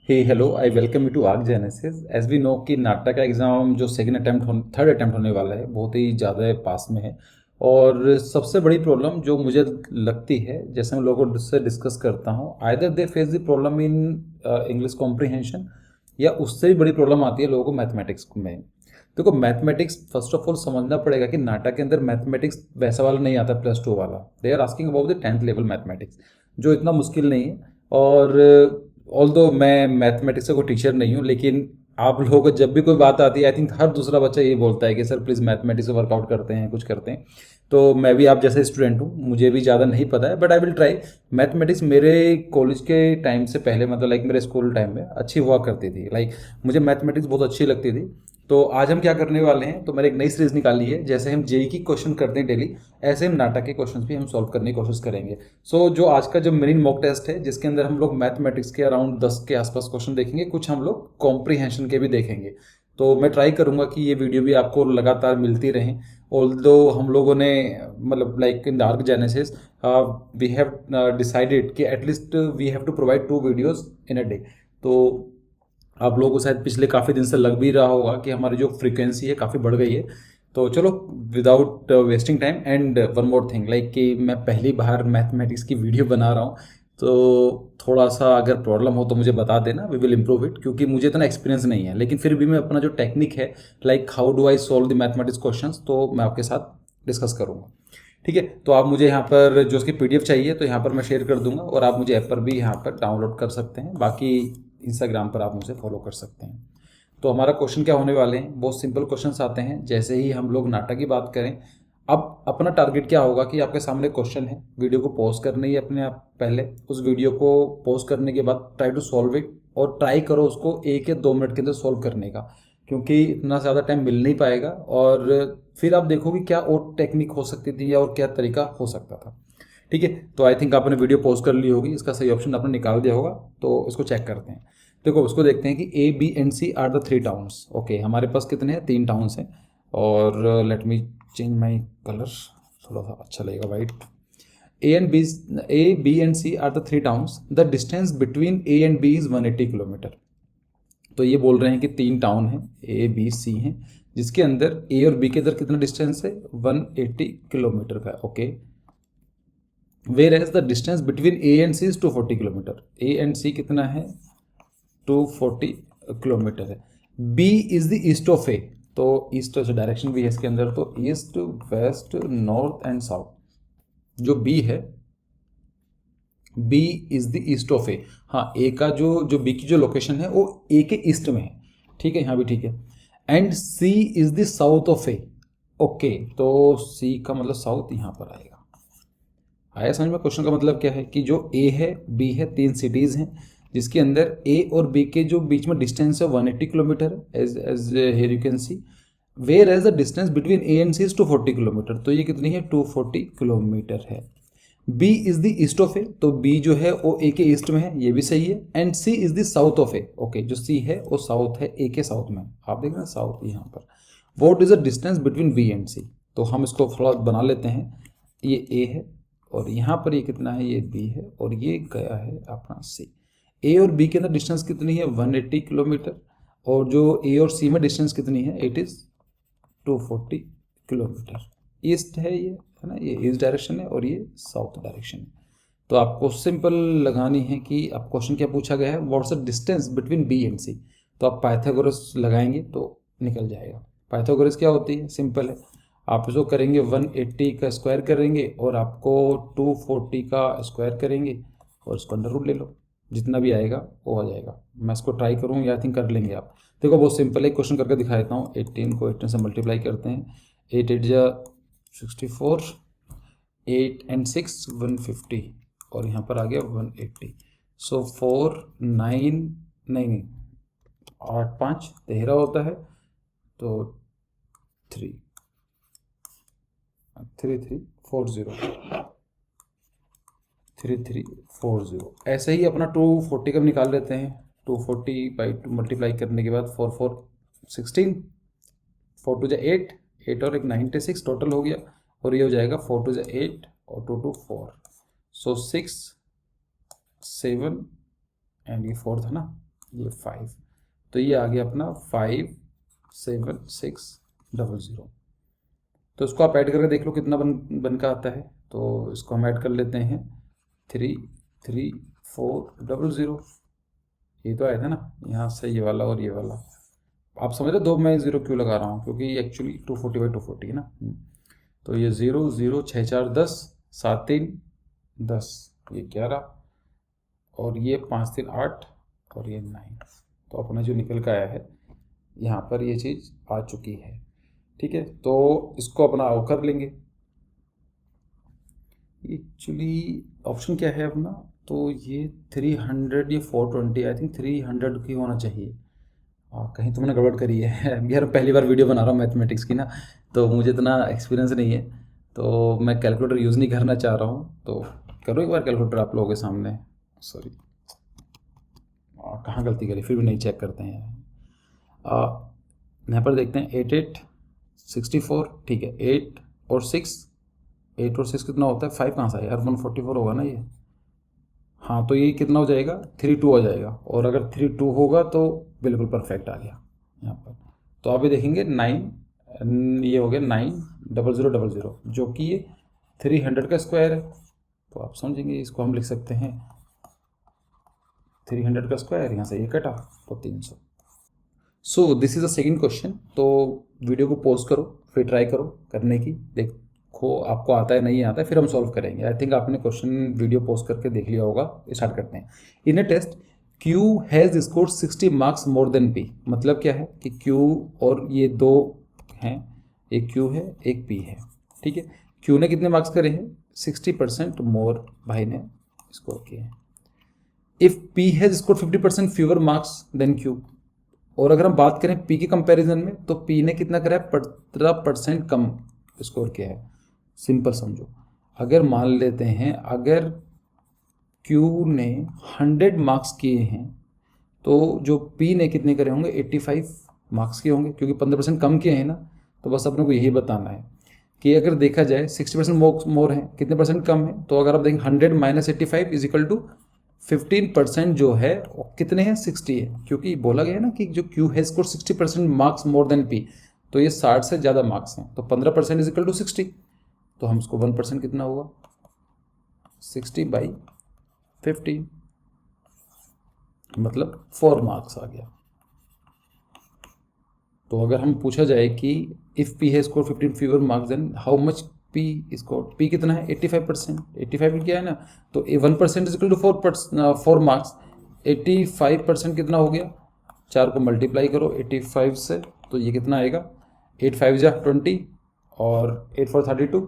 Hey hello, I welcome you to Arc Genesis. As we know कि नाटक का exam जो थर्ड अटेम्प्ट होने वाला है बहुत ही ज़्यादा पास में है। और सबसे बड़ी प्रॉब्लम जो मुझे लगती है, जैसे मैं लोगों से डिस्कस करता हूँ, either they face the problem in English comprehension, या उससे भी बड़ी प्रॉब्लम आती है लोगों को मैथमेटिक्स में। देखो, मैथमेटिक्स फर्स्ट ऑफ ऑल समझना पड़ेगा कि नाटक के अंदर मैथमेटिक्स वैसा वाला नहीं आता +2 वाला। They are asking about the 10th level mathematics, जो इतना मुश्किल नहीं है। और ऑल दो मैं मैथमेटिक्स का कोई टीचर नहीं हूँ, लेकिन आप लोगों को जब भी कोई बात आती है, आई थिंक हर दूसरा बच्चा ये बोलता है कि सर प्लीज़ मैथमेटिक्स वर्कआउट करते हैं, कुछ करते हैं। तो मैं भी आप जैसे स्टूडेंट हूँ, मुझे भी ज़्यादा नहीं पता है, but I will try. Mathematics मेरे कॉलेज के टाइम से पहले, मतलब लाइक मेरे स्कूल टाइम में अच्छी हुआ करती थी। लाइक मुझे मैथमेटिक्स बहुत अच्छी लगती थी। तो आज हम क्या करने वाले हैं, तो मैंने एक नई सीरीज निकाली है। जैसे हम जेई की क्वेश्चन करते हैं डेली, ऐसे हम नाटक के क्वेश्चंस भी हम सॉल्व करने की कोशिश करेंगे। जो आज का जो मिनी मॉक टेस्ट है, जिसके अंदर हम लोग मैथमेटिक्स के अराउंड 10 के आसपास क्वेश्चन देखेंगे, कुछ हम लोग कॉम्प्रीहेंशन के भी देखेंगे। तो मैं ट्राई करूंगा कि ये वीडियो भी आपको लगातार मिलती रहें। ऑल्दो हम लोगों ने, मतलब like in Dark Genesis, we have decided कि at least we have to provide 2 videos in a day. तो आप लोगों को शायद पिछले काफ़ी दिन से लग भी रहा होगा कि हमारी जो फ्रीक्वेंसी है काफ़ी बढ़ गई है। तो चलो, without wasting time, and one more thing, like कि मैं पहली बार मैथमेटिक्स की वीडियो बना रहा हूँ। तो थोड़ा सा अगर प्रॉब्लम हो तो मुझे बता देना, वी विल इम्प्रूव इट, क्योंकि मुझे इतना एक्सपीरियंस नहीं है। लेकिन फिर भी मैं अपना जो टेक्निक है, like how do I solve the mathematics questions, तो मैं आपके साथ डिस्कस करूँगा। ठीक है, तो आप मुझे यहाँ पर जो उसकी पीडीएफ चाहिए, तो यहाँ पर मैं शेयर कर दूंगा, और आप मुझे ऐप पर भी यहाँ पर डाउनलोड कर सकते हैं। बाकी इंस्टाग्राम पर आप मुझे फॉलो कर सकते हैं। तो हमारा क्वेश्चन क्या होने वाले हैं, बहुत सिंपल क्वेश्चंस आते हैं। जैसे ही हम लोग नाटक की बात करें, अब अपना टारगेट क्या होगा कि आपके सामने क्वेश्चन है, वीडियो को पॉज करना ही अपने आप। पहले उस वीडियो को पॉज करने के बाद ट्राई टू सॉल्व इट, और ट्राई करो उसको 1 या 2 मिनट के अंदर सॉल्व करने का, क्योंकि इतना ज़्यादा टाइम मिल नहीं पाएगा। और फिर आप देखोगे क्या और टेक्निक हो सकती थी, या और क्या तरीका हो सकता था। ठीक है, तो आई थिंक आपने वीडियो पॉज कर ली होगी, इसका सही ऑप्शन आपने निकाल दिया होगा। तो इसको चेक करते हैं। देखो, उसको देखते हैं कि A B and C are the 3 towns. Okay, हमारे पास कितने हैं, 3 टाउन्स हैं। और let me change my colour, थोड़ा सा अच्छा लगेगा white. A B and C are the 3 towns. The distance between A and B is 180 kilometre. तो ये बोल रहे हैं कि 3 टाउन हैं, ए बी सी हैं, जिसके अंदर ए और बी के अंदर कितना डिस्टेंस है, 180 किलोमीटर का। Okay, whereas the distance between A and C is 240 kilometre. A and C कितना है, 240 किलोमीटर है। B is the east of A, तो ईस्ट से डायरेक्शन भी है इसके अंदर, तो east west north and south. जो बी है, B is the east of A. हाँ, ए का जो बी की जो लोकेशन है वो ए के ईस्ट में है। ठीक है, यहाँ भी ठीक है। And C is the south of A. Okay, तो सी का मतलब साउथ यहाँ पर आएगा। आया समझ में क्वेश्चन का मतलब क्या है, कि जो ए है, बी है, 3 सिटीज़ हैं, जिसके अंदर ए और बी के जो बीच में डिस्टेंस है 180 किलोमीटर है, as as here you can see. Whereas the distance between A and C is 240 kilometre, तो ये कितनी है, 240 किलोमीटर है। B is the east of A, तो बी जो है वो ए के ईस्ट में है, ये भी सही है। And C is the south of A. Okay, जो सी है वो साउथ है, ए के साउथ में, आप देख रहे हैं साउथ यहाँ पर। What is the distance between B and C, तो हम इसको थोड़ा बना लेते हैं। ये ए है, और यहाँ पर ये कितना है, ये बी है, और ये गया है अपना सी। ए और बी के अंदर डिस्टेंस कितनी है, 180 किलोमीटर। और जो ए और सी में डिस्टेंस कितनी है, इट इज़ 240 किलोमीटर। ईस्ट है ये, है ना, ये ईस्ट डायरेक्शन है, और ये साउथ डायरेक्शन है। तो आपको सिंपल लगानी है कि अब क्वेश्चन क्या पूछा गया है, what's the distance between B and C. तो आप पाइथागोरस लगाएंगे तो निकल जाएगा। पाइथागोरस क्या होती है, सिंपल है। आप इसको करेंगे 180 का स्क्वायर करेंगे, और आपको 240 का स्क्वायर करेंगे, और इसको अंडर रूट ले लो, जितना भी आएगा वो आ जाएगा। मैं इसको ट्राई करूँ, या थिंक कर लेंगे आप। देखो, बहुत सिंपल है, क्वेश्चन करके दिखा देता हूँ। 18 को 18 से मल्टीप्लाई करते हैं, 8 8 जा 64, 8 एंड 6 150, और यहाँ पर आ गया 180। सो 4 9, नहीं 8 5 13 होता है, तो 3 3340, 3340। ऐसे ही अपना 240 का भी निकाल लेते हैं। 240 बाई 2 मल्टीप्लाई करने के बाद 4 4 16, 4 2 जा 8, 8 और एक 96 टोटल हो गया। और ये हो जाएगा 4 2 जा 8 और 2 2 4। सो 6 7 एंड ये 4 था ना, ये 5, तो ये आ गया अपना 57600। तो इसको आप ऐड करके देख लो कितना बन का आता है। तो इसको हम ऐड कर लेते हैं, 33400। ये तो आया था ना यहाँ से, ये वाला और ये वाला। आप समझ रहे 2 मैं 0 क्यों लगा रहा हूँ, क्योंकि एक्चुअली 240/240 है ना। तो ये 0 0 6 4 10 7 3 10, ये 11, और ये 5 3 8, और ये 9। तो अपना जो निकल का आया है यहाँ पर ये चीज़ आ चुकी है। ठीक है, तो इसको अपना वो कर लेंगे। एक्चुअली ऑप्शन क्या है अपना, तो ये 300, ये 420, आई थिंक 300 की होना चाहिए। कहीं तो मैंने गड़बड़ करी है यार, पहली बार वीडियो बना रहा हूँ मैथमेटिक्स की ना, तो मुझे इतना एक्सपीरियंस नहीं है, तो मैं कैलकुलेटर यूज़ नहीं करना चाह रहा हूँ। तो करो एक बार कैलकुलेटर आप लोगों के सामने। सॉरी, कहाँ गलती करी, फिर भी नहीं चेक करते हैं। यहाँ पर देखते हैं 8 8 64, ठीक है। 8 और 6 कितना होता है, 5 कहाँ से आया यार, 144 होगा ना ये। हाँ, तो ये कितना हो जाएगा, 32 आ जाएगा, और अगर 32 होगा तो बिल्कुल परफेक्ट आ गया यहाँ पर। तो आप ये देखेंगे 9, ये हो गया 90000, जो कि ये 300 का स्क्वायर है। तो आप समझेंगे इसको हम लिख सकते हैं 300 का स्क्वायर, यहाँ से ये कटा तो 300। So this is the second question. तो वीडियो को पॉज करो, फिर ट्राई करो करने की, देखो आपको आता है नहीं आता है, फिर हम सॉल्व करेंगे। आई थिंक आपने क्वेश्चन वीडियो पॉज करके देख लिया होगा। स्टार्ट करते हैं। In a test Q has scored 60 marks more than P। मतलब क्या है कि Q और ये दो हैं, एक Q है एक P है, ठीक है। Q ने कितने मार्क्स करे हैं, 60% मोर भाई ने स्कोर किए हैं। If P has scored 50% fewer marks than Q, और अगर हम बात करें P के कंपैरिजन में, तो P ने कितना करा है, 15% कम स्कोर किया है। सिंपल समझो, अगर मान लेते हैं अगर Q ने 100 मार्क्स किए हैं, तो जो P ने कितने करे होंगे, 85 मार्क्स के होंगे, क्योंकि 15% कम किए हैं ना। तो बस अपने को यही बताना है कि अगर देखा जाए 60% मोर है, कितने परसेंट कम है। तो अगर आप देखें 100 - 85 इज इक्वल टू 15% जो है वो कितने हैं, 60 है, क्योंकि बोला गया है ना कि जो Q है score 60% marks more than P, तो ये 60 से ज़्यादा मार्क्स हैं। तो 15% इज इक्वल टू 60, तो हम इसको 1% कितना हुआ, 60/15, मतलब 4 मार्क्स आ गया। तो अगर हम पूछा जाए कि इफ़ P है score 15 fewer marks than how much P score, P कितना है, 85%, 85 क्या है ना, तो 1% इज इक्वल टू 4 मार्क्स। 85% कितना हो गया, 4 को मल्टीप्लाई करो 85 से, तो ये कितना आएगा, 8 5 जा 20, और 8 4 32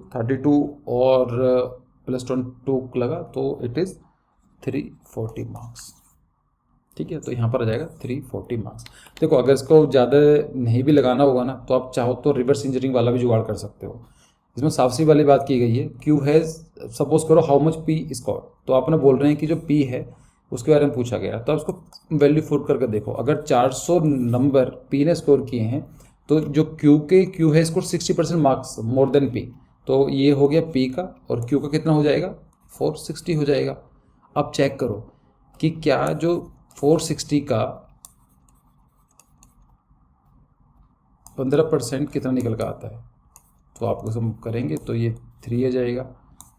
और प्लस 22 लगा, तो इट इज़ 340 मार्क्स। ठीक है, तो यहाँ पर आ जाएगा 340 मार्क्स। देखो अगर इसको ज़्यादा नहीं भी लगाना होगा ना, तो आप चाहो तो रिवर्स इंजीनियरिंग वाला भी जुगाड़ कर सकते हो। इसमें साफ सी वाली बात की गई है, Q हैज़, सपोज करो हाउ मच P स्कोर, तो आपने बोल रहे हैं कि जो P है उसके बारे में पूछा गया, तो आप उसको वैल्यू पुट करके देखो। अगर 400 नंबर P ने स्कोर किए हैं, तो जो Q है score 60% marks more than P, तो ये हो गया P का, और Q का कितना हो जाएगा, 460 हो जाएगा। अब चेक करो कि क्या जो 460 का 15% कितना निकल कर आता है। तो आप हम करेंगे तो ये 3 आ जाएगा,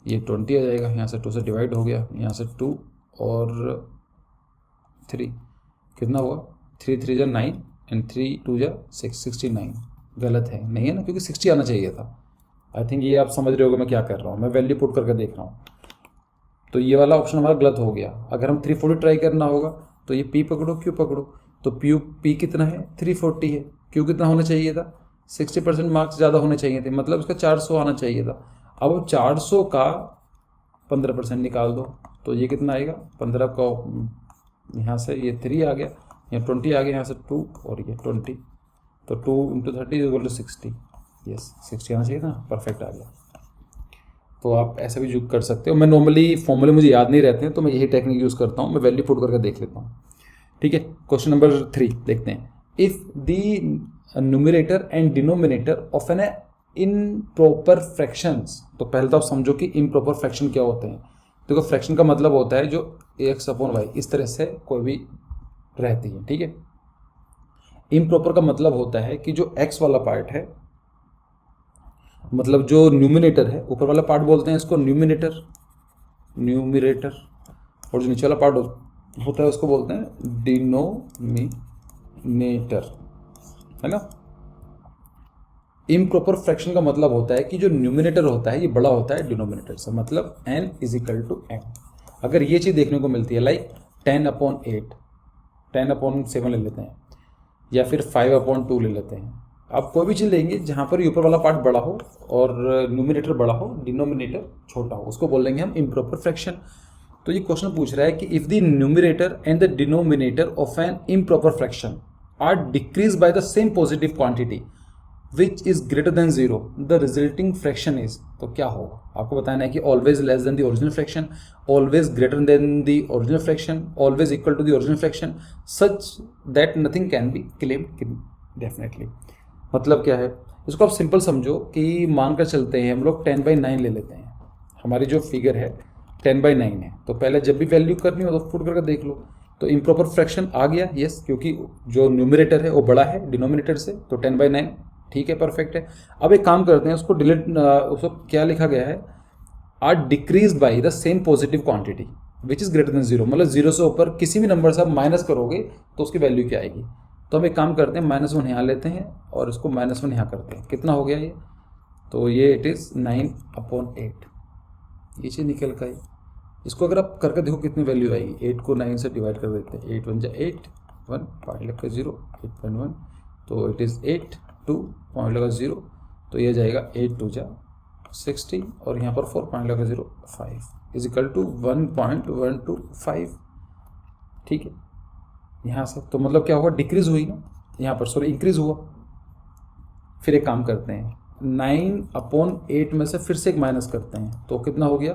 ये 20 आ जाएगा, यहाँ से 2 से डिवाइड हो गया, यहाँ से 2 और 3 कितना हुआ, 3 3 जा 9 एंड 3 2 जा 6, 69। गलत है, नहीं है ना, क्योंकि 60 आना चाहिए था। आई थिंक ये आप समझ रहे होगे मैं क्या कर रहा हूँ, मैं वैल्यू पुट करके देख रहा हूँ। तो ये वाला ऑप्शन हमारा गलत हो गया। अगर हम 340 ट्राई करना होगा, तो ये P पकड़ो Q पकड़ो, तो P कितना है, 340 है। Q कितना होना चाहिए था, 60% मार्क्स ज़्यादा होने चाहिए थे, मतलब इसका 400 आना चाहिए था। अब 400 का 15% निकाल दो, तो ये कितना आएगा, 15 का यहाँ से ये 3 आ गया, यहाँ 20 आ गया, यहाँ से 2 और ये 20, तो 2 × 30 = 60। यस, 60 आना चाहिए था, परफेक्ट आ गया। तो आप ऐसा भी कर सकते हो। मैं नॉर्मली फॉर्मूले मुझे याद नहीं रहते हैं, तो मैं यही टेक्निक यूज़ करता हूँ, मैं वैल्यू पुट करके देख लेता हूँ। ठीक है, क्वेश्चन नंबर 3 देखते हैं। If the numerator and denominator of an improper fractions, तो पहले तो आप समझो कि इम्प्रॉपर फ्रैक्शन क्या होते हैं। देखो फ्रैक्शन का मतलब होता है जो x/y, इस तरह से कोई भी रहती है, ठीक है। इम्प्रॉपर का मतलब होता है कि जो x वाला पार्ट है, मतलब जो न्यूमिनेटर है, ऊपर वाला पार्ट बोलते हैं इसको न्यूमिनेटर, और जो नीचे वाला पार्ट होता है उसको बोलते हैं डिनोमिनेटर, है ना। इम्प्रॉपर फ्रैक्शन का मतलब होता है कि जो न्यूमिनेटर होता है ये बड़ा होता है डिनोमिनेटर से, मतलब n is equal to m। अगर ये चीज़ देखने को मिलती है लाइक 10/8, 10/7 ले लेते हैं, या फिर 5/2 ले लेते हैं। आप कोई भी चीज़ लेंगे जहाँ पर ऊपर वाला पार्ट बड़ा हो और न्यूमिनेटर बड़ा हो, डिनोमिनेटर छोटा हो, उसको बोल देंगे हम इम्प्रॉपर फ्रैक्शन। तो ये क्वेश्चन पूछ रहा है कि if the numerator and the denominator of an improper fraction are decrease by the same positive quantity which is greater than zero, the resulting fraction is, तो क्या होगा आपको बताना है कि always less than the original fraction, always greater than the original fraction, always equal to the original fraction, such that nothing can be claimed definitely. मतलब क्या है, इसको आप सिंपल समझो कि मानकर चलते हैं हम लोग 10/9 ले लेते हैं, हमारी जो फिगर है 10/9 है, तो पहले जब भी वैल्यू करनी हो तो पुट करके देख लो। तो इम्प्रॉपर फ्रैक्शन आ गया, यस, क्योंकि जो न्यूमिनेटर है वो बड़ा है डिनोमिनेटर से, तो 10/9 ठीक है, परफेक्ट है। अब एक काम करते हैं, उसको डिलीट, उसको क्या लिखा गया है, are decrease by the same positive quantity which is greater than zero, मतलब जीरो से ऊपर किसी भी नंबर से आप माइनस करोगे तो उसकी वैल्यू क्या आएगी। तो हम एक काम करते हैं, -1 यहाँ लेते हैं और इसको -1 यहाँ करते हैं, कितना हो गया ये, तो ये इट इज़ 9/8, ये चीज़ निकल का ही। इसको अगर आप करके देखो कितनी वैल्यू आएगी, 8 को 9 से डिवाइड कर देते हैं, 8 1 8, 1 5 लगा 0, 8.1, तो इट इज़ 8, 2 पॉइंट लगा 0, तो ये जाएगा 8 2 60, और यहाँ पर 4 पॉइंट लगा 0 5 इज इक्वल टू 1.125, ठीक है। यहाँ से तो मतलब क्या होगा, डिक्रीज हुई ना, यहाँ पर सॉरी इंक्रीज हुआ। फिर एक काम करते हैं, 9/8 में से फिर से एक माइनस करते हैं, तो कितना हो गया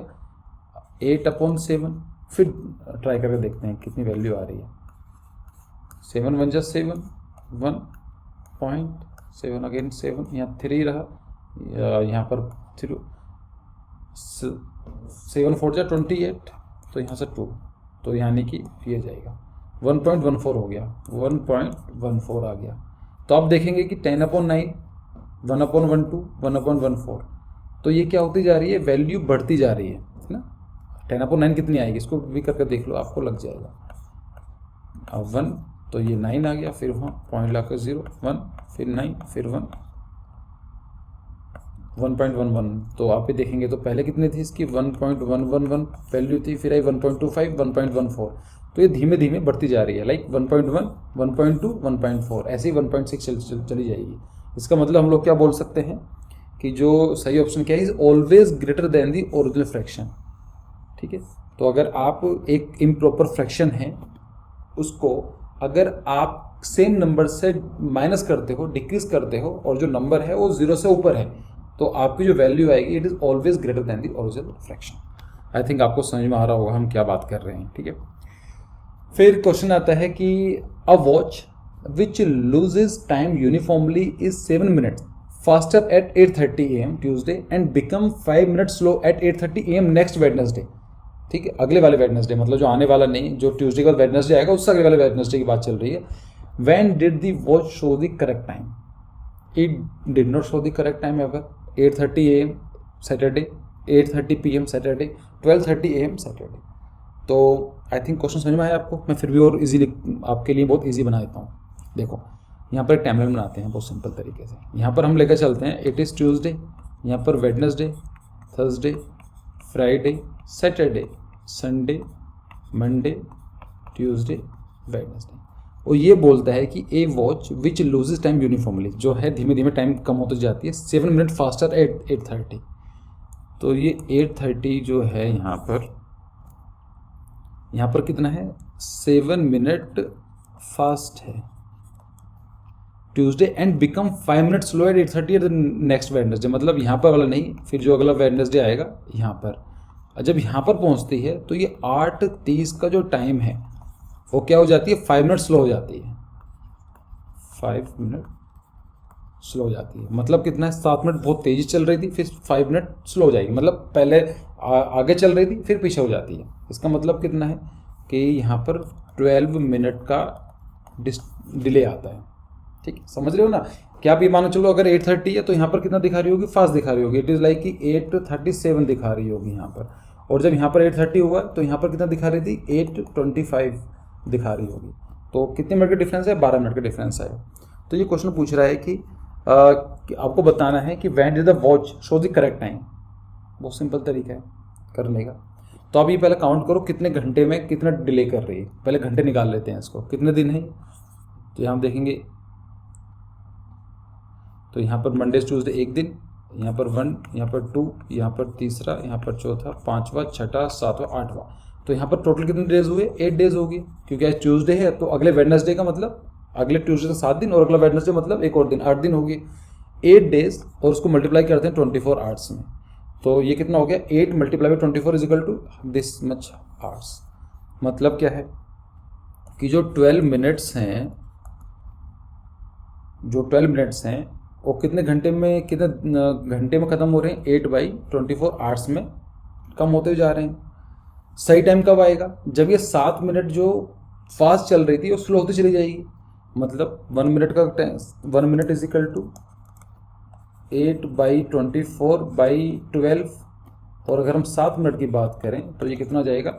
8/7, फिर ट्राई करके देखते हैं कितनी वैल्यू आ रही है, 7 1 7, 1.7 अगेन 7, यहाँ 3 रहा, यहाँ पर 3, 7 4 28, तो यहाँ से 2, तो यानी कि ये जाएगा 1.14 हो गया, 1.14 आ गया। तो आप देखेंगे कि 10/9, 1/12, 1/14, तो ये क्या होती जा रही है, वैल्यू बढ़ती जा रही है ना। 10/9 कितनी आएगी, इसको भी करके देख लो, आपको लग जाएगा। अब 1, तो ये 9 आ गया, फिर वहाँ पॉइंट ला कर 0 1, फिर 9, फिर 1, 1.11, तो आप भी देखेंगे तो पहले कितनी थी इसकी, 1.111 वैल्यू थी, फिर आई 1.25, 1.14, तो ये धीमे धीमे बढ़ती जा रही है, लाइक 1.1, 1.2, 1.4, ऐसे ही 1.6 चली जाएगी। इसका मतलब हम लोग क्या बोल सकते हैं कि जो सही ऑप्शन क्या है, is always greater then the original fraction, ठीक है। तो अगर आप एक इम्प्रॉपर फ्रैक्शन है उसको अगर आप सेम नंबर से माइनस करते हो, डिक्रीज करते हो, और जो नंबर है वो 0 से ऊपर है, तो आपकी जो वैल्यू आएगी it is always greater then the original fraction. I think आपको समझ में आ रहा होगा हम क्या बात कर रहे हैं, ठीक है। फिर क्वेश्चन आता है कि a watch which loses time uniformly is 7 minutes faster at 8:30 AM Tuesday and become 5 minutes slow at 8:30 AM next Wednesday, ठीक है, अगले वाले वेडनेसडे, मतलब जो आने वाला नहीं, जो ट्यूसडे के बाद वेडनेसडे आएगा उससे अगले वाले वेडनेसडे की बात चल रही है। When did the watch show the correct time, it did not show the correct time ever, 8:30 AM Saturday, 8:30 PM Saturday, 12:30 AM Saturday. तो आई थिंक क्वेश्चन समझ में आया आपको, मैं फिर भी और इजीली आपके लिए बहुत इजी बना देता हूँ। देखो यहाँ पर एक टाइमलाइन बनाते हैं बहुत सिंपल तरीके से, यहाँ पर हम लेकर चलते हैं, इट इज़ ट्यूसडे, यहाँ पर Wednesday, Thursday, Friday, Saturday, Sunday, Monday, Tuesday, Wednesday, और ये बोलता है कि a watch which loses time uniformly, जो है धीमे धीमे टाइम कम होती जाती है, 7 मिनट फास्टर एट 8:30, तो ये 8:30 जो है यहाँ पर कितना है, 7 मिनट फास्ट है Tuesday and become 5 minute slow at 8:30 at the next Wednesday, मतलब यहाँ पर वाला नहीं, फिर जो अगला वेडनेसडे आएगा यहाँ पर, जब यहाँ पर पहुँचती है तो ये 8:30 का जो टाइम है वो क्या हो जाती है, 5 मिनट स्लो हो जाती है, 5 मिनट स्लो हो जाती है, मतलब कितना है, 7 मिनट बहुत तेज़ी चल रही थी, फिर 5 मिनट स्लो हो जाएगी, मतलब पहले आगे चल रही थी फिर पीछे हो जाती है। इसका मतलब कितना है कि यहाँ पर 12 मिनट का डिले आता है। ठीक है, समझ रहे हो ना। क्या आप ये मानो चलो अगर 8:30 है तो यहाँ पर कितना दिखा रही होगी, फास्ट दिखा रही होगी। इट इज़ लाइक कि 8:37 दिखा रही होगी यहाँ पर, और जब यहाँ पर 8:30 हुआ तो यहाँ पर कितना दिखा रही थी, 8:25 दिखा रही होगी। तो कितने मिनट का डिफरेंस है, 12 मिनट का डिफरेंस है। तो ये क्वेश्चन पूछ रहा है कि आपको बताना है कि when did the watch show the correct time. बहुत सिंपल तरीका है करने का। तो आप ये पहले काउंट करो कितने घंटे में कितना डिले कर रही है, पहले घंटे निकाल लेते हैं इसको, कितने दिन है। तो यहाँ देखेंगे, तो यहाँ पर मंडे ट्यूसडे एक दिन, यहाँ पर 1, यहाँ पर 2, यहाँ पर तीसरा, यहाँ पर चौथा, 5वां, 6वां, 7वां, 8वां। तो यहाँ पर टोटल कितने डेज हुए, 8 डेज होगी, क्योंकि आज ट्यूसडे है तो अगले वेडनेसडे का मतलब अगले ट्यूसडे से 7 दिन, और अगला वेडनेसडे मतलब एक और दिन, 8 दिन होगी, 8 डेज। और उसको मल्टीप्लाई करते हैं 24 आवर्स में। तो ये कितना हो गया, 8 multiply by 24 is equal to this much hours. मतलब क्या है कि जो 12 मिनट्स हैं, वो कितने घंटे में ख़त्म हो रहे हैं, 8/24 आवर्स में कम होते जा रहे हैं। सही टाइम कब आएगा, जब ये 7 मिनट जो फास्ट चल रही थी वो स्लो होती चली जाएगी। मतलब 1 मिनट का टाइम, 1 मिनट इज इक्वल टू 8/24/12। और अगर हम 7 मिनट की बात करें तो ये कितना हो जाएगा,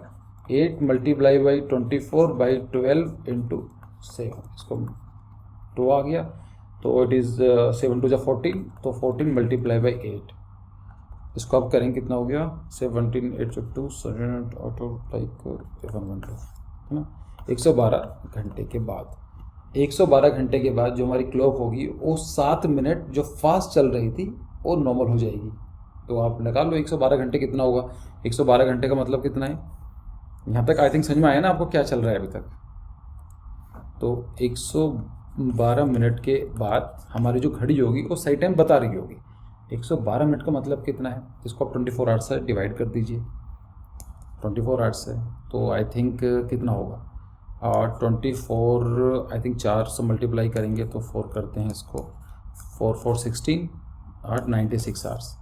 8 मल्टीप्लाई बाई 24/12 इंटू 7, इसको 2 आ गया तो इट इज़ 7 2 14, तो 14 मल्टीप्लाई बाई 8। इसको आप करेंगे कितना हो गया, 17 8 2 7 8 लाइक 112 है ना। 112 घंटे के बाद, 112 घंटे के बाद जो हमारी क्लॉक होगी वो 7 मिनट जो फास्ट चल रही थी वो नॉर्मल हो जाएगी। तो आप निकाल लो 112 घंटे कितना होगा। 112 घंटे का मतलब कितना है, यहाँ तक आई थिंक समझ में आया ना आपको क्या चल रहा है अभी तक। तो 112 मिनट के बाद हमारी जो घड़ी होगी वो सही टाइम बता रही होगी। 112 मिनट का मतलब कितना है, इसको आप 24 आवर्स से डिवाइड कर दीजिए, 24 आवर्स से, तो आई थिंक कितना होगा, और 24 आई थिंक 4 से मल्टीप्लाई करेंगे तो 4 करते हैं इसको, 4 4 16 और 96 आवर्स।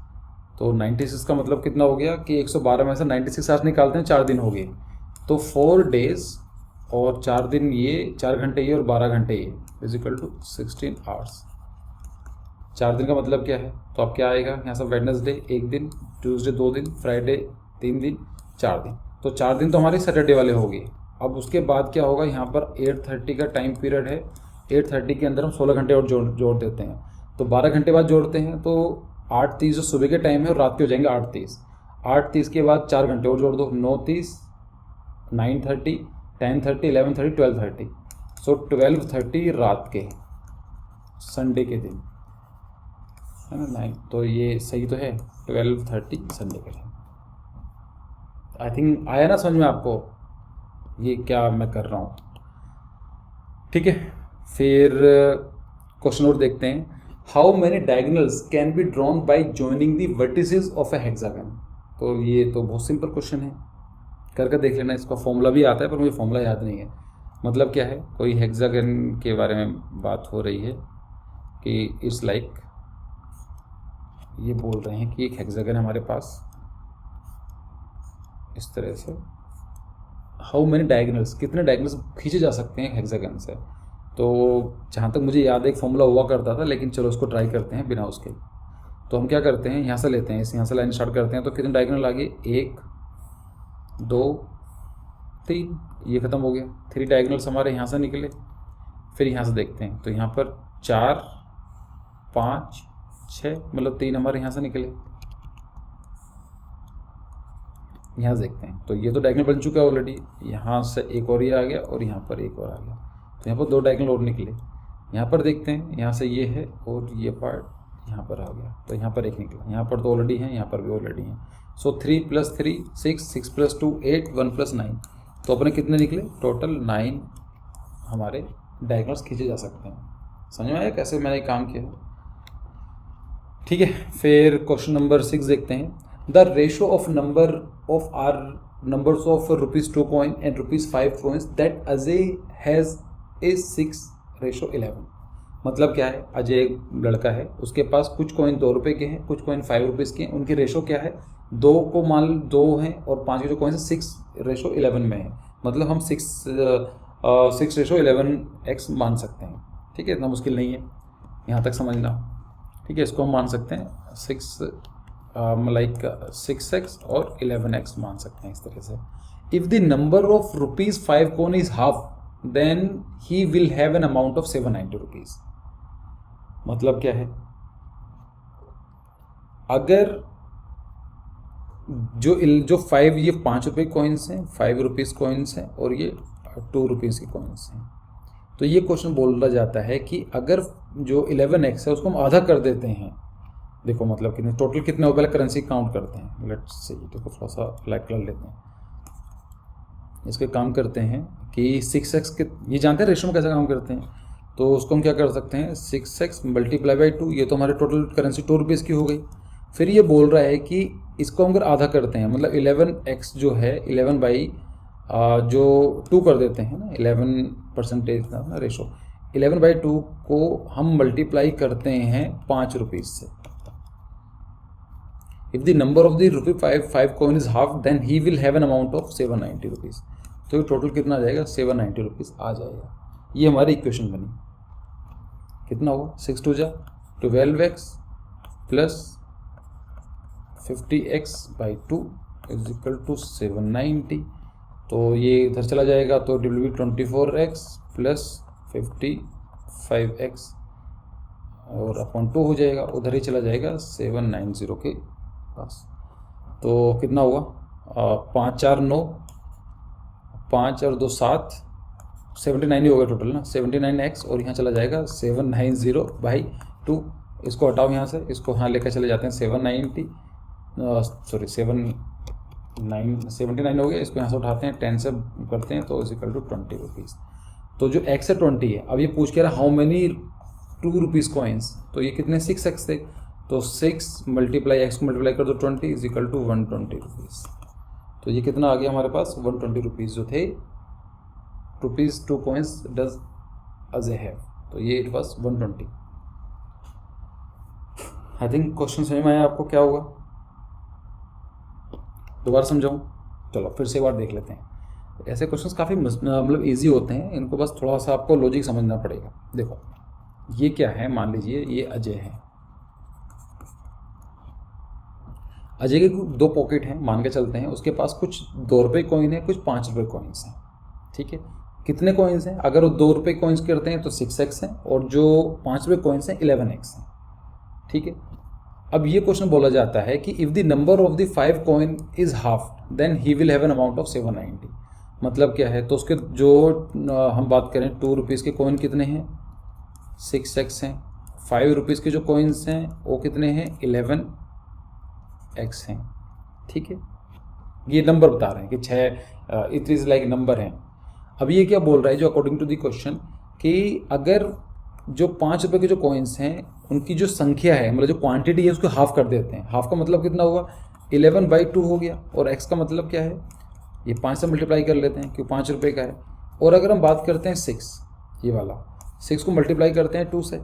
तो 96 का मतलब कितना हो गया कि 112 में से 96 आवर्स निकालते हैं, 4 दिन हो गए। तो 4 डेज और 4 दिन ये, 4 घंटे ये और 12 घंटे ये इज इक्वल टू 16 आवर्स। 4 दिन का मतलब क्या है, तो अब क्या आएगा यहाँ से, वेडनेसडे 1 दिन, ट्यूसडे 2 दिन, फ्राइडे 3 दिन, 4 दिन। तो 4 दिन तो हमारे सैटरडे वाले हो गए। अब उसके बाद क्या होगा, यहाँ पर 8:30 का टाइम पीरियड है, 8:30 के अंदर हम 16 घंटे और जोड़ देते हैं, तो 12 घंटे बाद जोड़ते हैं तो 8:30 जो सुबह के टाइम है और रात के हो जाएंगे 8:30। 8:30 के बाद 4 घंटे और जोड़ दो, 9:30, 9:30, 10:30, 11:30, 12:30। सो 12:30 रात के, संडे के दिन है ना, 9। तो ये सही तो है, 12:30 संडे के दिन। आई थिंक आया ना समझ में आपको ये क्या मैं कर रहा हूँ। ठीक है, फिर क्वेश्चन और देखते हैं। How many diagonals can be drawn by joining the vertices of A hexagon. तो ये तो बहुत सिंपल क्वेश्चन है, करके देख लेना। इसका फॉर्मूला भी आता है पर मुझे फॉर्मूला याद नहीं है। मतलब क्या है, कोई हेक्सागन के बारे में बात हो रही है कि इट्स लाइक, ये बोल रहे हैं कि एक हेक्सागन है हमारे पास इस तरह से। हाउ मेनी डायगोनल्स, कितने डायगोनल्स खींचे जा सकते हैं हेक्सागन से। तो जहाँ तक मुझे याद है एक फॉर्मूला हुआ करता था, लेकिन चलो उसको ट्राई करते हैं बिना उसके। तो हम क्या करते हैं, यहाँ से लेते हैं, यहाँ से लाइन स्टार्ट करते हैं। तो कितने डायगोनल आ गए, 1 2 3, ये ख़त्म हो गया। 3 डायगोनल्स हमारे यहाँ से निकले। फिर यहाँ से देखते हैं तो यहाँ पर 4 5 6, मतलब 3 हमारे यहाँ से निकले। यहाँ से देखते हैं तो ये तो डायगोनल बन चुका है ऑलरेडी। यहाँ से एक और ये आ गया और यहाँ पर एक और आ गया, तो यहाँ पर 2 डायगोनल और निकले। यहाँ पर देखते हैं, यहाँ से ये है और ये पार्ट यहाँ पर आ गया, तो यहाँ पर एक निकला। यहाँ पर तो ऑलरेडी है, यहाँ पर भी ऑलरेडी है। सो 3 + 3 6, 6 + 2 8, 1 + 9, तो अपने कितने निकले, टोटल 9 हमारे डायगोनल्स खींचे जा सकते हैं। समझ में आया कैसे मैंने काम किया। ठीक है, फिर क्वेश्चन नंबर 6 देखते हैं। The ratio of number of are numbers of ₹2 coin and ₹5 coins that Ajay has is 6:11। मतलब क्या है, अजय एक लड़का है, उसके पास कुछ कॉइन ₹2 के हैं, कुछ कॉइन ₹5 के हैं। उनकी रेशो क्या है, 2 को मान 2 हैं और 5 के जो कॉइन है 6:11 में है। मतलब हम 6 6:11x मान सकते हैं। ठीक है, इतना मुश्किल नहीं है, यहाँ तक समझना। ठीक है, इसको हम मान सकते हैं 6x और 11x मान सकते हैं इस तरह से। If the number of rupees 5 coin is half then he will have an amount of 790 rupees. मतलब क्या है, अगर जो 5 ये 5 रुपये कॉइन्स हैं, 5 रुपीज़ कॉइन्स हैं, और ये 2 रुपीज़ के कॉइन्स हैं, तो ये क्वेश्चन बोला जाता है कि अगर जो 11x है उसको हम आधा कर देते हैं, देखो मतलब कितने टोटल कितने पहले करेंसी काउंट करते हैं। लेट्स से देखो थोड़ा सा फ्लैग कर लेते हैं, इसके काम करते हैं कि 6x के, ये जानते हैं रेशो में कैसे काम करते हैं, तो उसको हम क्या कर सकते हैं 6x मल्टीप्लाई बाई 2, ये तो हमारे टोटल करेंसी 2 रुपीज़ की हो गई। फिर ये बोल रहा है कि इसको हम अगर आधा करते हैं, मतलब 11x जो है 11 बाई जो 2 कर देते हैं ना, 11% ना रेशो, 11 बाई 2 को हम मल्टीप्लाई करते हैं 5 रुपीज़ से। If the number of the rupee 5 coin is half then he will have an amount of 790 rupees. तो ये टोटल कितना आ जाएगा, 790 रुपीज़ आ जाएगा। ये हमारी इक्वेशन बनी। कितना होगा, 6 2 जा 12x plus 50x by 2 is equal to 790। तो ये इधर चला जाएगा तो it will be 24x plus 55x और अपॉन 2 हो जाएगा, उधर ही चला जाएगा 790 के पास। तो कितना हुआ, 5 4 9, 5 और 2 7, 79 ही हो गया टोटल ना, 79x, और यहाँ चला जाएगा 790 बाई 2। इसको हटाओ यहाँ से, इसको यहाँ लेकर चले जाते हैं 790, सॉरी 79 हो गया, इसको यहाँ से उठाते हैं 10 से करते हैं तो इज इक्वल टू 20 रुपीज़। तो जो x है 20 है। अब ये पूछ के रहा हाउ मेनी 2 रुपीज़ कॉइन्स, तो ये कितने 6x थे, तो 6 मल्टीप्लाई x को मल्टीप्लाई कर दो 20 इज इक्वल टू 120 रुपीज़। तो ये कितना आ गया हमारे पास, 120 रुपीज़ जो थे, rupees 2 coins does Ajay have, तो ये it was 120। I think question समझ में आया आपको क्या होगा, दोबारा समझाऊँ, चलो फिर से एक बार देख लेते हैं। ऐसे क्वेश्चंस काफ़ी मतलब इजी होते हैं, इनको बस थोड़ा सा आपको लॉजिक समझना पड़ेगा। देखो ये क्या है, मान लीजिए ये अजय है, अजय के 2 पॉकेट हैं मान के चलते हैं, उसके पास कुछ 2 रुपये कॉइन है, कुछ 5 रुपये कॉइन्स हैं। ठीक है, कितने कॉइन्स हैं, अगर वो 2 रुपये कॉइन्स करते हैं तो 6x हैं, और जो 5 रुपये कॉइन्स हैं 11x हैं। ठीक है, अब ये क्वेश्चन बोला जाता है कि if the number of the 5 coin is half then he will have an amount of 790। मतलब क्या है, तो उसके जो हम बात करें 2 रुपीज़ के कॉइन कितने हैं, 6x हैं, 5 रुपीज़ के जो कॉइन्स हैं वो कितने हैं, 11x हैं। ठीक है, ये नंबर बता रहे हैं कि 6 इट इज़ लाइक नंबर हैं। अब ये क्या बोल रहा है, जो अकॉर्डिंग टू द क्वेश्चन, कि अगर जो 5 रुपये के जो कॉइन्स हैं उनकी जो संख्या है, मतलब जो क्वांटिटी है, उसको हाफ कर देते हैं। हाफ का मतलब कितना हुआ, 11 बाई 2 हो गया, और x का मतलब क्या है, ये 5 से मल्टीप्लाई कर लेते हैं क्योंकि 5 रुपये का है। और अगर हम बात करते हैं 6, ये वाला 6 को मल्टीप्लाई करते हैं 2 से,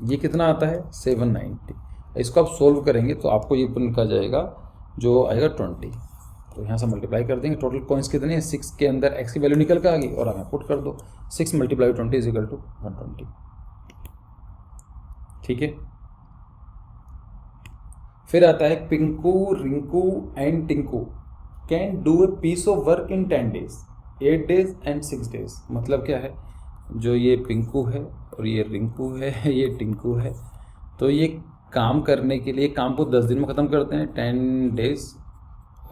ये कितना आता है 790। इसको आप सोल्व करेंगे तो आपको ये निकल जाएगा, जो आएगा 20। तो यहाँ से मल्टीप्लाई कर देंगे, टोटल कॉइन्स कितने हैं, 6 के अंदर x की वैल्यू निकल के आ गई, और हमें पुट कर दो 6 मल्टीप्लाई 20 इज इक्वल टू 120। ठीक है, फिर आता है Pinku, Rinku and Tinku can do a piece of work in 10 days, 8 days एंड 6 days। मतलब क्या है, जो ये पिंकू है और ये रिंकू है, ये टिंकू है, तो ये काम करने के लिए काम को 10 दिन में ख़त्म करते हैं, 10 days,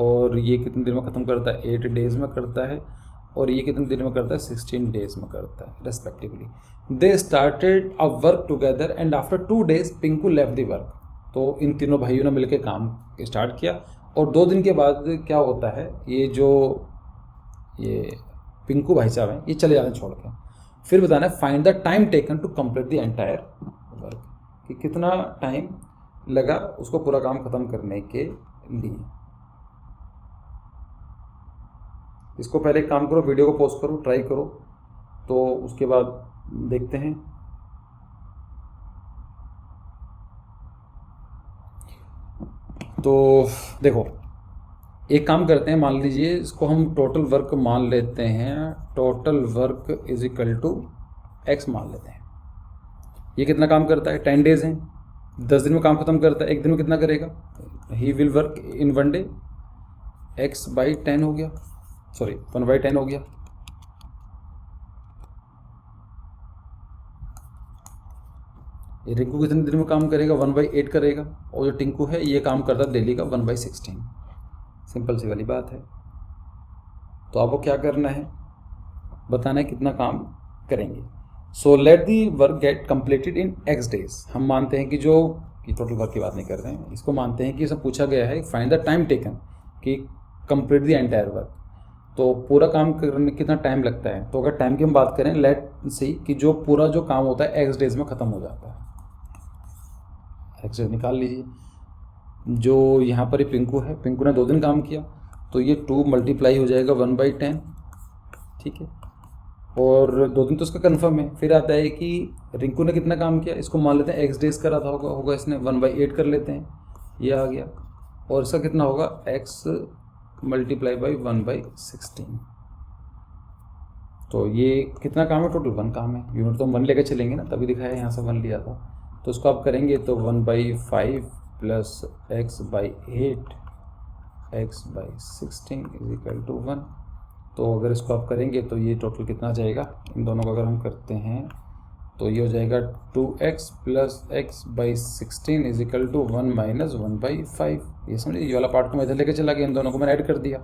और ये कितने दिन में ख़त्म करता है, 8 days में करता है, और ये कितने दिन में करता है, 16 days में करता है respectively. They started a work together and after 2 days Pinku left the work. तो इन तीनों भाइयों ने मिलकर काम स्टार्ट किया, और 2 दिन के बाद क्या होता है, ये जो ये पिंकू भाई साहब हैं ये चले जाते हैं छोड़ के। फिर बताना है find the time taken to complete the entire work, कि कितना टाइम लगा उसको पूरा काम खत्म करने के लिए। इसको पहले काम करो, वीडियो को पॉज करो, ट्राई करो, तो उसके बाद देखते हैं। तो देखो एक काम करते हैं, मान लीजिए इसको हम टोटल वर्क मान लेते हैं, total work is equal to x मान लेते हैं। ये कितना काम करता है, 10 डेज हैं, 10 दिन में काम खत्म करता है, एक दिन में कितना करेगा, he will work in 1 day, x by 10 हो गया, सॉरी 1/10 हो गया। ये रिंकू कितने दिन में काम करेगा, 1/8 करेगा, और जो टिंकू है ये काम करता है डेली का 1/16। सिंपल सी वाली बात है। तो आपको क्या करना है, बताना है कितना काम करेंगे। So let the work get completed in x days. हम मानते हैं कि जो टोटल वर्क की बात नहीं कर रहे हैं, इसको मानते हैं कि सब पूछा गया है फाइंड द टाइम टेकन कि कंप्लीट द एंटायर वर्क। तो पूरा काम करने में कितना टाइम लगता है। तो अगर टाइम की हम बात करें, लेट सी कि जो पूरा जो काम होता है x डेज में ख़त्म हो जाता है। x डेज निकाल लीजिए। जो यहाँ पर ये पिंकू है, पिंकू ने 2 दिन काम किया, तो ये 2 मल्टीप्लाई हो जाएगा 1/10, ठीक है। और 2 दिन तो उसका कंफर्म है। फिर आता है कि रिंकू ने कितना काम किया, इसको मान लेते हैं x डेज करा था होगा इसने, 1/8 कर लेते हैं, ये आ गया। और इसका कितना होगा, x मल्टीप्लाई बाई 1/16। तो ये कितना काम है, टोटल 1 काम है। यूनिट तो हम 1 लेकर चलेंगे ना, तभी दिखाया यहाँ से 1 लिया था। तो इसको आप करेंगे तो 1/5 plus x/8 x/16 is equal to 1। तो अगर इसको आप करेंगे तो ये टोटल कितना जाएगा, इन दोनों को अगर हम करते हैं तो ये हो जाएगा 2x plus x/16 is equal to 1 minus 1/5। ये समझिए, ये वाला पार्ट को मैं इधर लेके चला गया, इन दोनों को मैंने ऐड कर दिया,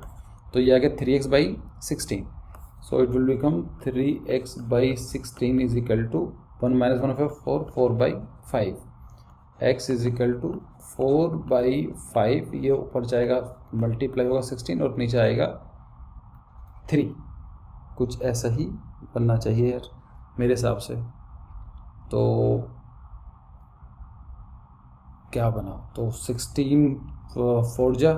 तो ये आ गया 3x/16। So it will become 3x/16 is equal to 1 minus 1/4 4/5। x is equal to 4/5, ये ऊपर जाएगा मल्टीप्लाई होगा 16 और नीचे आएगा 3। कुछ ऐसा ही बनना चाहिए यार मेरे हिसाब से। तो क्या बना, तो 16 4 जा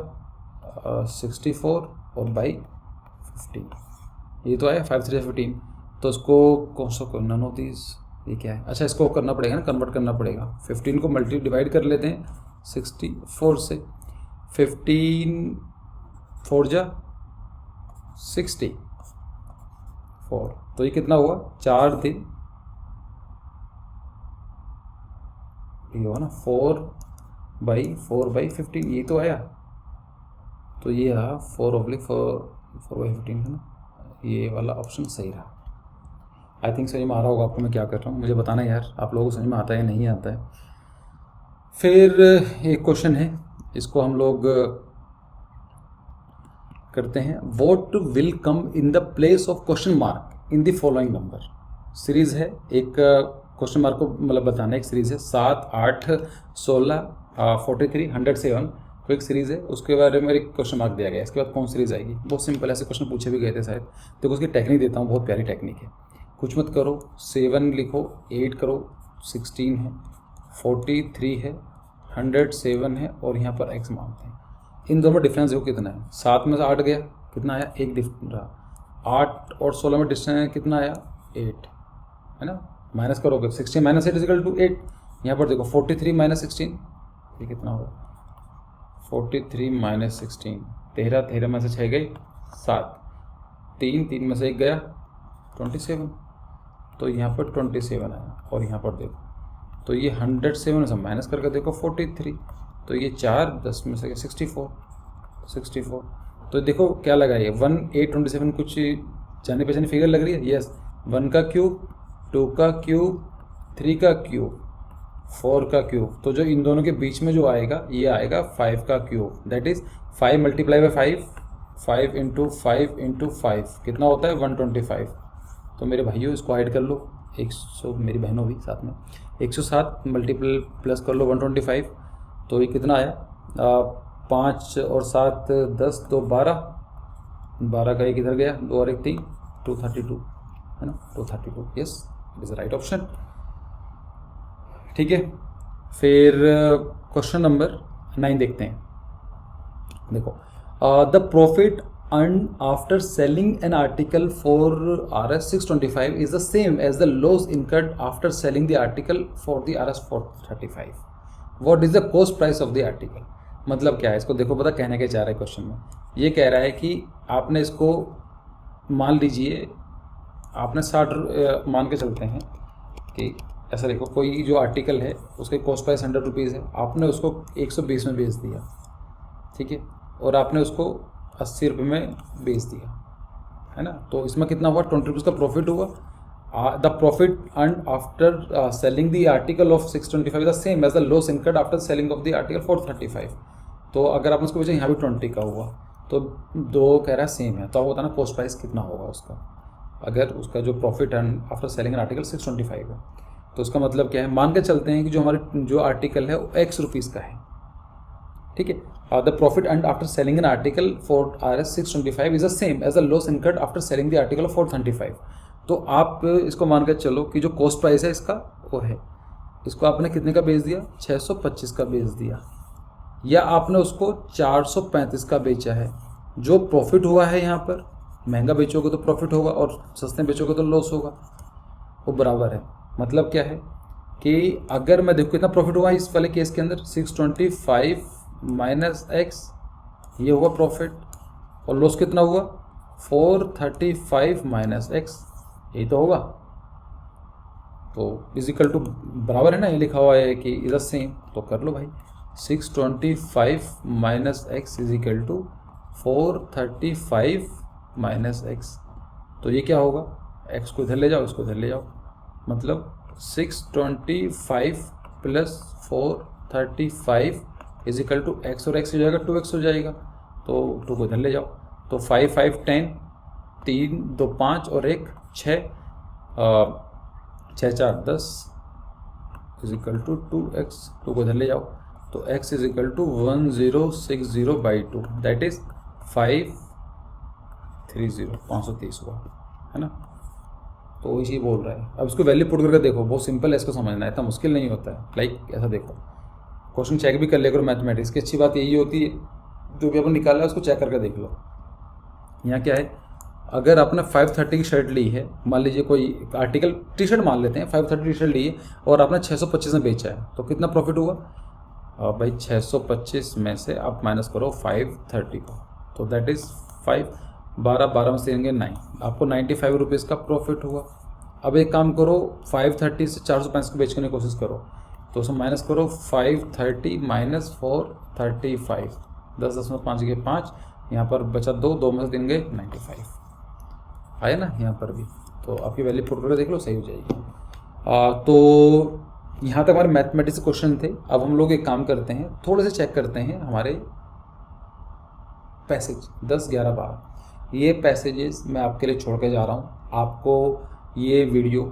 64 और बाई 15, ये तो आया 5 3 15। तो इसको कौन सा करना, नो दीज, ये क्या है, अच्छा इसको करना पड़ेगा ना, कन्वर्ट करना पड़ेगा। 15 को डिवाइड कर लेते हैं 64 से, 15 4 जा 64, तो ये कितना हुआ, 4 दिन, ये हुआ ना 4/15, ये तो आया। तो ये रहा 4/15 है ना, ये वाला ऑप्शन सही रहा। आई थिंक समझ में आ रहा होगा आपको मैं क्या कर रहा हूँ, मुझे बताना यार आप लोगों को समझ में आता है या नहीं आता है। फिर एक क्वेश्चन है, इसको हम लोग करते हैं। What will come in the place of question mark in the following number. Series है, एक क्वेश्चन मार्क को मतलब बताना है, एक सीरीज है 7 8 16 43 107 तो एक सीरीज़ है, उसके बारे में एक क्वेश्चन मार्क दिया गया है। इसके बाद कौन सीरीज़ आएगी, बहुत सिंपल, ऐसे क्वेश्चन पूछे भी गए थे शायद। देखो उसकी टेक्निक देता हूँ, बहुत प्यारी टेक्निक है। कुछ मत करो, 7 लिखो, 8 करो, 16 है, 43 है, 107 है और यहाँ पर x मानते हैं। इन दोनों में डिफरेंस देखो कितना है, 7 में से 8 गया, कितना आया, 1 डिफरेंस रहा। 8 और 16 में डिफरेंस कितना आया, 8 है ना। माइनस करोगे 16 माइनस 8 इक्वल टू 8। यहाँ पर देखो 43 माइनस 16, ये कितना होगा, 43 माइनस 16, 13, 13 में से 6 गई 7, 3 में से 1 गया 27, तो यहाँ पर 27 आया। और यहाँ पर देखो तो ये 107 से माइनस करके देखो 43, तो ये 4 10 में से 64। तो देखो क्या लगा, ये 1 8 27 कुछ जाने पहचाने फिगर लग रही है। यस, 1 का क्यूब, 2 का क्यूब, 3 का क्यूब, 4 का क्यूब। तो जो इन दोनों के बीच में जो आएगा ये आएगा 5 का cube, that is 5 multiply by 5, 5 into 5 into 5 कितना होता है 125। तो मेरे भाइयों इसको ऐड कर लो, 100, मेरी बहनों भी साथ में 107 मल्टीपल प्लस कर लो 125, तो ये कितना आया 5 और 7 10, तो 12 का एक इधर गया, 2 और 1 3, 232 है ना, 232। Yes, it is right option. ठीक है, फिर क्वेश्चन नंबर 9 देखते हैं। देखो, the profit earned after selling an article for Rs 625 is the same as the loss incurred after selling the article for the Rs 435. What is the cost price of the article? मतलब क्या है, इसको देखो, पता कहने के चाह रहा है क्वेश्चन में, ये कह रहा है कि आपने इसको मान लीजिए, आपने 60 मान के चलते हैं कि ऐसा देखो, कोई जो आर्टिकल है उसके कॉस्ट प्राइस 100 रुपीज़ है, आपने उसको 120 में बेच दिया, ठीक है, और आपने उसको 80 रुपये में बेच दिया, है ना। तो इसमें कितना हुआ, 20 रुपीज़ का प्रॉफिट हुआ। The profit earned after selling the article of 625 the same as the loss incurred after selling of the article 435। तो अगर आप उसको पूछे यहाँ भी 20 का हुआ, तो दो कह रहा है सेम है, तो आपको बताना कॉस्ट प्राइस कितना होगा उसका, अगर उसका जो profit earn after selling an article 625 है। तो उसका मतलब क्या है, मान के चलते हैं कि जो हमारे जो आर्टिकल है वो X रुपीज़ का है, ठीक है। The profit earned after selling an article for RS 625 is the same as the loss incurred after selling the article of 435। तो आप इसको मान कर चलो कि जो कॉस्ट प्राइस है इसका वो है, इसको आपने कितने का बेच दिया, 625 का बेच दिया, या आपने उसको 435 का बेचा है। जो प्रॉफिट हुआ है यहाँ पर, महंगा बेचोगे तो प्रॉफिट होगा और सस्ते बेचोगे तो लॉस होगा, वो बराबर है। मतलब क्या है कि अगर मैं देखो कितना प्रॉफिट हुआ इस वाले केस के अंदर, 625 माइनस एक्स, ये हुआ प्रॉफिट, और लॉस कितना हुआ 435 माइनस एक्स, यही तो होगा। तो इजिकल टू बराबर है ना, ये लिखा हुआ है कि इज द सेम, तो कर लो भाई, 625 minus x is equal to 435 minus x. तो ये क्या होगा, एक्स को इधर ले जाओ, इसको इधर ले जाओ, मतलब 625 plus 435 is equal to x, और एक्स हो जाएगा 2x हो जाएगा, तो 2 को इधर ले जाओ, तो 5 5 10, 3 2 5 और 1 6, 6 4 10 इज इक्वल टू 2x, 2 को इधर ले जाओ, तो x is equal to 1060/2, that is 530 हुआ, है ना। तो इसी बोल रहा है। अब इसको वैल्यू पुट करके देखो, बहुत सिंपल है, इसको समझना है, इतना मुश्किल नहीं होता है। लाइक ऐसा देखो, क्वेश्चन चेक भी कर लिया करो मैथमेटिक्स की, अच्छी बात यही होती है, जो भी अपन निकाला है उसको चेक करके देख लो। यहाँ क्या है, अगर आपने 530 की शर्ट ली है, मान लीजिए कोई आर्टिकल टी शर्ट मान लेते हैं, 530 टी शर्ट ली है और आपने 625 में बेचा है, तो कितना प्रॉफिट हुआ भाई, 625 में से आप माइनस करो 530 को, तो दैट इज़ 12 में से देंगे 9, आपको 95 रुपीज़ का प्रॉफिट हुआ। अब एक काम करो, 530 से 435 को बेचने की कोशिश करो, तो उसमें माइनस करो 530 माइनस 435, 10 में 5 यहाँ पर बचा 2 में से देंगे 95, आया ना यहाँ पर भी। तो आपकी वैल्यू पुट करके देख लो, सही हो जाएगी। तो यहाँ तक हमारे मैथमेटिक्स क्वेश्चन थे। अब हम लोग एक काम करते हैं, थोड़े से चेक करते हैं हमारे पैसेज 10 11 12। ये पैसेजेस मैं आपके लिए छोड़ के जा रहा हूँ, आपको ये वीडियो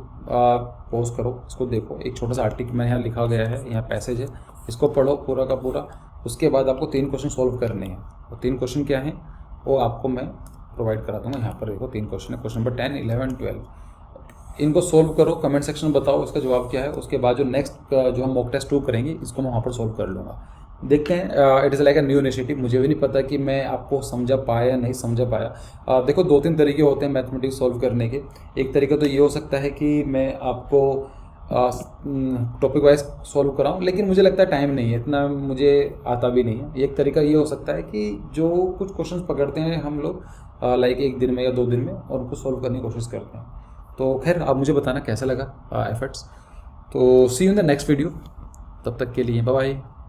पॉज करो, इसको देखो, एक छोटा सा आर्टिकल मैंने यहाँ लिखा गया है, यहाँ पैसेज है, इसको पढ़ो पूरा का पूरा। उसके बाद आपको 3 क्वेश्चन सॉल्व करने हैं, और 3 क्वेश्चन क्या हैं वो आपको मैं प्रोवाइड करा दूँगा। यहाँ पर देखो 3 क्वेश्चन है, क्वेश्चन नंबर 10 11 12। इनको सोल्व करो, कमेंट सेक्शन में बताओ इसका जवाब क्या है। उसके बाद जो नेक्स्ट जो हम मॉक टेस्ट 2 करेंगे, इसको मैं वहाँ पर सोल्व कर लूँगा। देखते हैं, it is like a new initiative, मुझे भी नहीं पता कि मैं आपको समझा पाया या नहीं समझा पाया। देखो 2-3 तरीके होते हैं मैथमेटिक्स सॉल्व करने के। एक तरीका तो ये हो सकता है कि मैं आपको टॉपिक वाइज सॉल्व कराऊँ, लेकिन मुझे लगता है टाइम नहीं है इतना, मुझे आता भी नहीं है। एक तरीका ये हो सकता है कि जो कुछ क्वेश्चन पकड़ते हैं हम लोग लाइक 1 दिन में या 2 दिन में, और उनको सॉल्व करने की कोशिश करते हैं। तो खैर आप मुझे बताना कैसा लगा एफर्ट्स। तो see you in the next video, तब तक के लिए बाय बाय।